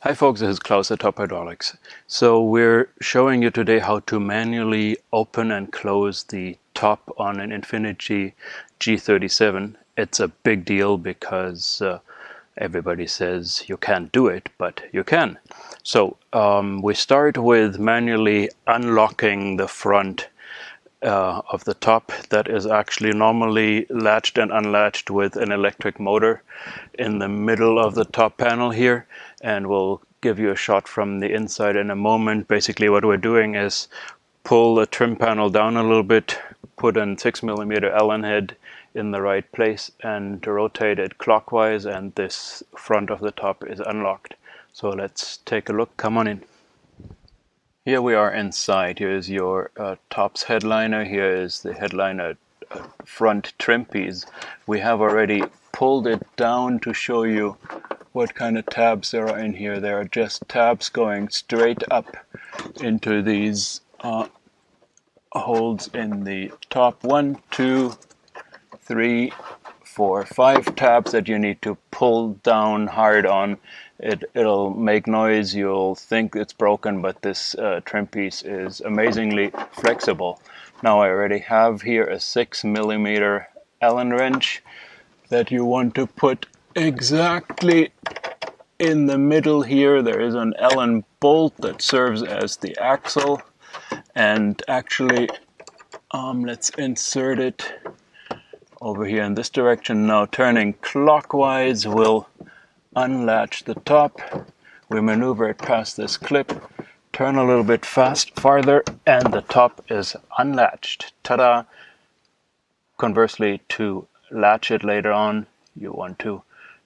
Hi folks, this is Klaus at Top Hydraulics. So we're showing you today how to manually open and close the top on an Infiniti G37. It's a big deal because everybody says you can't do it, but you can. So we start with manually unlocking the front of the top that is actually normally latched and unlatched with an electric motor in the middle of the top panel here, and we'll give you a shot from the inside in a moment. Basically what we're doing is pull the trim panel down a little bit, put an 6mm Allen head in the right place and rotate it clockwise, and this front of the top is unlocked. So let's take a look. Come on in. Here we are inside. Here is your top's headliner. Here is the headliner front trim piece. We have already pulled it down to show you what kind of tabs there are in here. There are just tabs going straight up into these holes in the top. 1, 2, 3, 4, 5 tabs that you need to pull down hard on. It'll make noise, you'll think it's broken, but this trim piece is amazingly flexible. Now I already have here a 6mm Allen wrench that you want to put exactly in the middle here. There is an Allen bolt that serves as the axle, and actually let's insert it over here in this direction. Now turning clockwise will unlatch the top. We maneuver it past this clip, turn a little bit farther, and the top is unlatched. Ta-da! Conversely, to latch it later on, you want to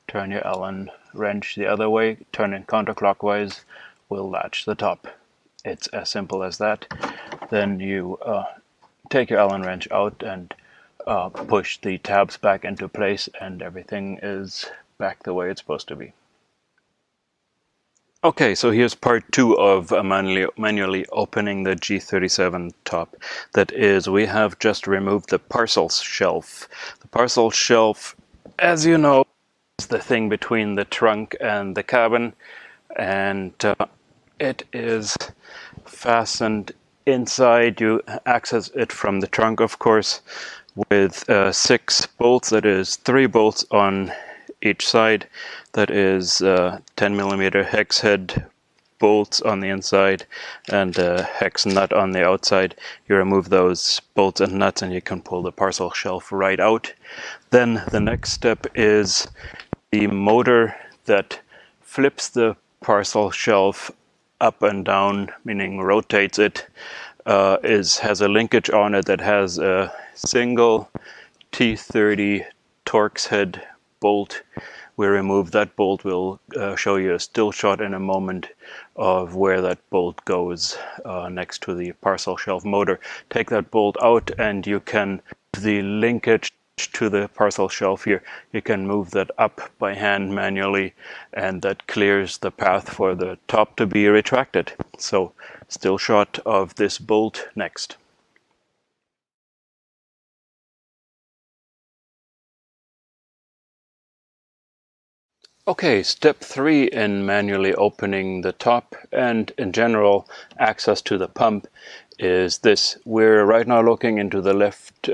turn your Allen wrench the other way, turning counterclockwise will latch the top. It's as simple as that. Then you take your Allen wrench out and push the tabs back into place, and everything is back the way it's supposed to be. Okay, so here's part 2 of manually opening the G37 top. That is, we have just removed the parcel shelf. The parcel shelf, as you know, is the thing between the trunk and the cabin, and it is fastened inside. You access it from the trunk, of course, with 6 bolts. That is 3 bolts on each side. That is 10mm hex head bolts on the inside and a hex nut on the outside. You remove those bolts and nuts and you can pull the parcel shelf right out. Then the next step is the motor that flips the parcel shelf up and down, meaning rotates it, has a linkage on it that has a single T30 Torx head bolt. We remove that bolt. We'll show you a still shot in a moment of where that bolt goes next to the parcel shelf motor. Take that bolt out and you can, the linkage to the parcel shelf here, you can move that up by hand manually, and that clears the path for the top to be retracted. So still shot of this bolt next. Okay, step 3 in manually opening the top and in general access to the pump is this. We're right now looking into the left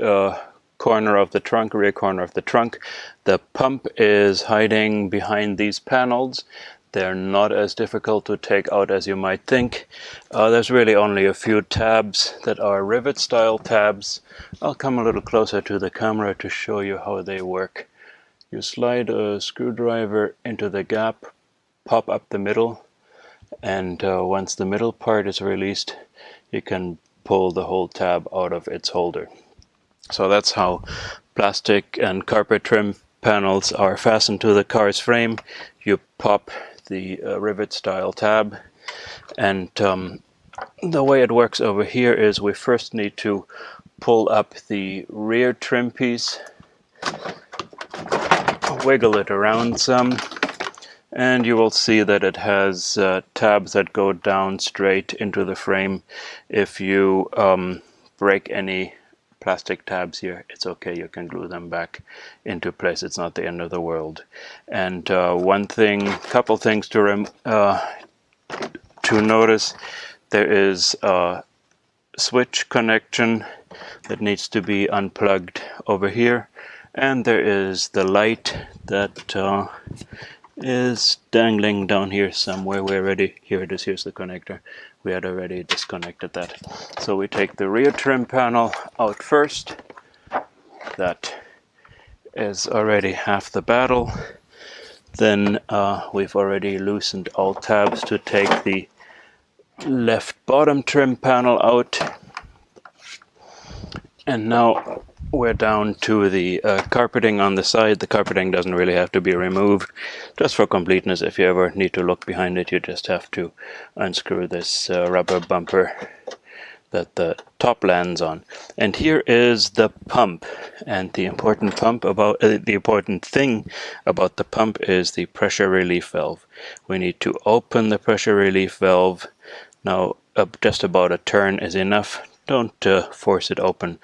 corner of the trunk, rear corner of the trunk. The pump is hiding behind these panels. They're not as difficult to take out as you might think. There's really only a few tabs that are rivet style tabs. I'll come a little closer to the camera to show you how they work. You slide a screwdriver into the gap, pop up the middle, and once the middle part is released, you can pull the whole tab out of its holder. So that's how plastic and carpet trim panels are fastened to the car's frame. You pop the rivet style tab, and the way it works over here is we first need to pull up the rear trim piece, wiggle it around some, and you will see that it has tabs that go down straight into the frame. If you break any plastic tabs here, it's okay, you can glue them back into place. It's not the end of the world. And couple things to notice: there is a switch connection that needs to be unplugged over here, and there is the light that is dangling down here somewhere. Here it is, here's the connector. We had already disconnected that. So we take the rear trim panel out first. That is already half the battle. Then we've already loosened all tabs to take the left bottom trim panel out. And now we're down to the carpeting on the side. The carpeting doesn't really have to be removed. Just for completeness, if you ever need to look behind it, you just have to unscrew this rubber bumper that the top lands on. And here is the pump. And the important thing about the pump is the pressure relief valve. We need to open the pressure relief valve. Now, just about a turn is enough. Don't force it open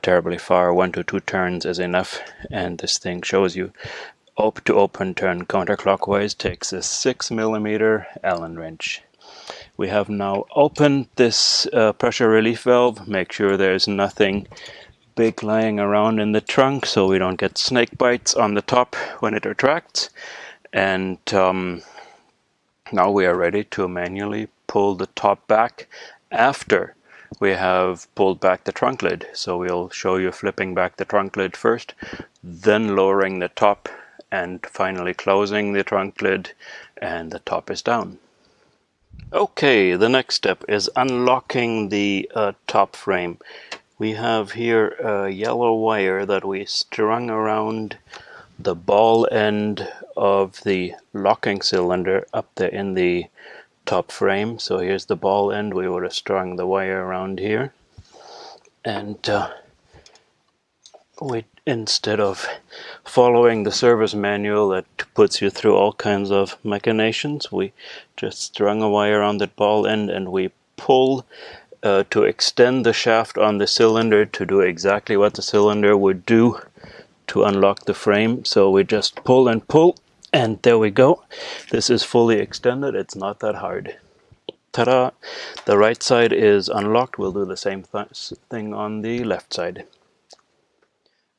terribly far. 1 to 2 turns is enough. And this thing shows you to open turn counterclockwise takes a 6mm Allen wrench. We have now opened this pressure relief valve. Make sure there's nothing big lying around in the trunk so we don't get snake bites on the top when it retracts. And now we are ready to manually pull the top back after we have pulled back the trunk lid. So we'll show you flipping back the trunk lid first, then lowering the top, and finally closing the trunk lid, and the top is down. Okay, the next step is unlocking the top frame. We have here a yellow wire that we strung around the ball end of the locking cylinder up there in the top frame. So here's the ball end. We would have strung the wire around here, and instead of following the service manual that puts you through all kinds of machinations, we just strung a wire on that ball end, and we pull to extend the shaft on the cylinder to do exactly what the cylinder would do to unlock the frame. So we just pull and pull, and there we go. This is fully extended. It's not that hard. Ta-da! The right side is unlocked. We'll do the same thing on the left side.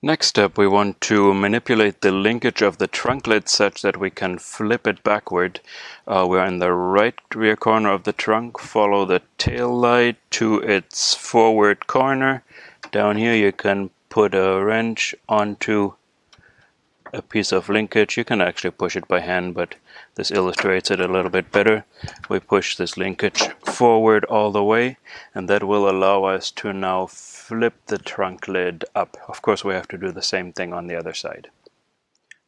Next step, we want to manipulate the linkage of the trunk lid such that we can flip it backward. We're in the right rear corner of the trunk. Follow the tail light to its forward corner. Down here you can put a wrench onto a piece of linkage. You can actually push it by hand, but this illustrates it a little bit better. We push this linkage forward all the way, and that will allow us to now flip the trunk lid up. Of course, we have to do the same thing on the other side.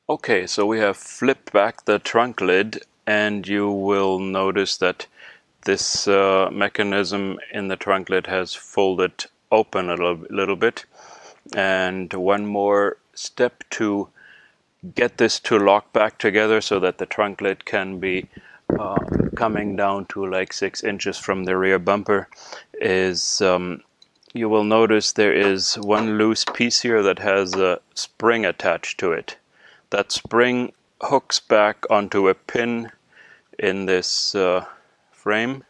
Okay, so we have flipped back the trunk lid, and you will notice that this mechanism in the trunk lid has folded open a little bit. And one more step to get this to lock back together so that the trunk lid can be coming down to like 6 inches from the rear bumper is you will notice there is one loose piece here that has a spring attached to it. That spring hooks back onto a pin in this frame.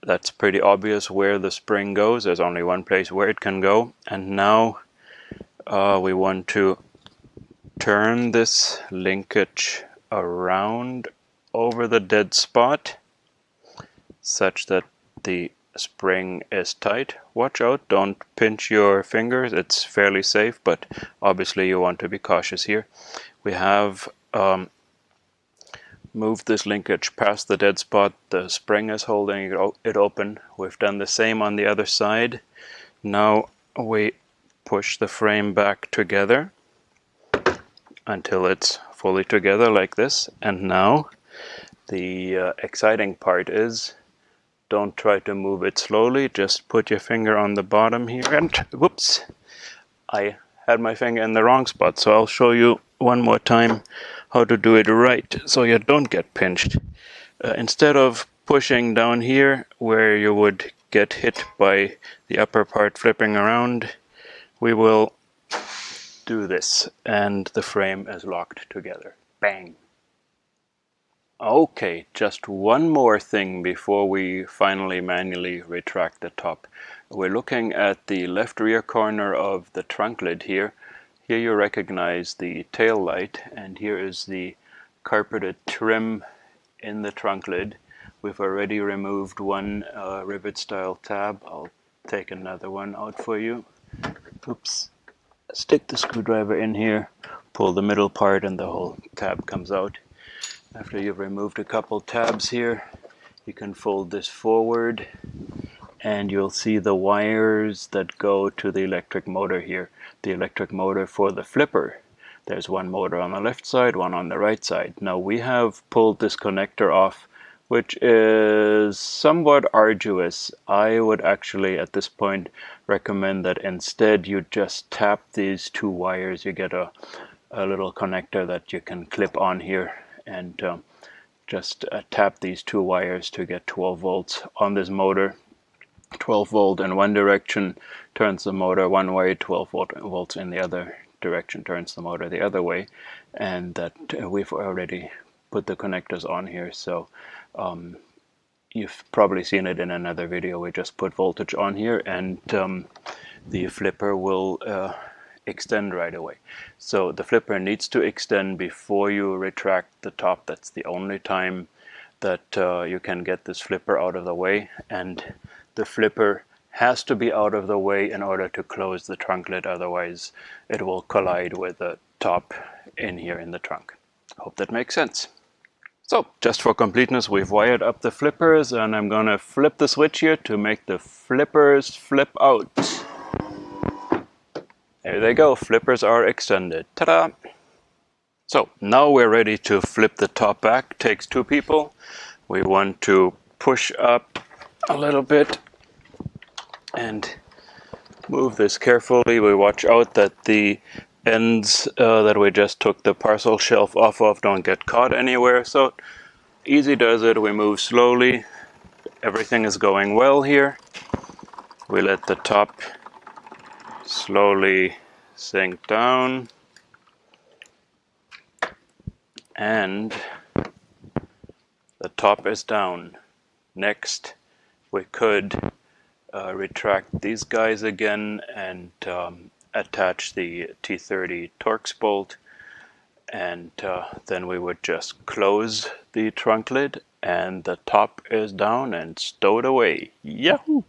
That's pretty obvious where the spring goes. There's only one place where it can go. And now we want to turn this linkage around over the dead spot such that the spring is tight. Watch out, don't pinch your fingers. It's fairly safe, but obviously you want to be cautious here. We have moved this linkage past the dead spot. The spring is holding it open. We've done the same on the other side. Now we push the frame back together until it's fully together like this. And now the exciting part is, don't try to move it slowly, just put your finger on the bottom here, and whoops, I had my finger in the wrong spot. So I'll show you one more time how to do it right so you don't get pinched. Instead of pushing down here where you would get hit by the upper part flipping around, we will do this, and the frame is locked together. Bang! Okay, just one more thing before we finally manually retract the top. We're looking at the left rear corner of the trunk lid here. Here you recognize the tail light, and here is the carpeted trim in the trunk lid. We've already removed one rivet style tab. I'll take another one out for you. Oops. Stick the screwdriver in here, pull the middle part, and the whole tab comes out. After you've removed a couple tabs here, you can fold this forward, and you'll see the wires that go to the electric motor here. The electric motor for the flipper. There's one motor on the left side, one on the right side. Now we have pulled this connector off, which is somewhat arduous. I would actually at this point recommend that instead you just tap these two wires. You get a little connector that you can clip on here, and just tap these two wires to get 12 volts on this motor. 12 volt in one direction turns the motor one way, 12 volts in the other direction turns the motor the other way, and that we've already put the connectors on here, so you've probably seen it in another video. We just put voltage on here, and the flipper will extend right away. So the flipper needs to extend before you retract the top. That's the only time that you can get this flipper out of the way, and the flipper has to be out of the way in order to close the trunk lid, otherwise it will collide with the top in here in the trunk. Hope that makes sense. So, just for completeness, we've wired up the flippers, and I'm gonna flip the switch here to make the flippers flip out. There they go, flippers are extended. Ta-da! So, now we're ready to flip the top back. Takes two people. We want to push up a little bit and move this carefully. We watch out that the ends that we just took the parcel shelf off of don't get caught anywhere. So easy does it. We move slowly. Everything is going well here. We let the top slowly sink down, and the top is down. Next, we could retract these guys again and attach the T30 Torx bolt, and then we would just close the trunk lid, and the top is down and stowed away. Yahoo!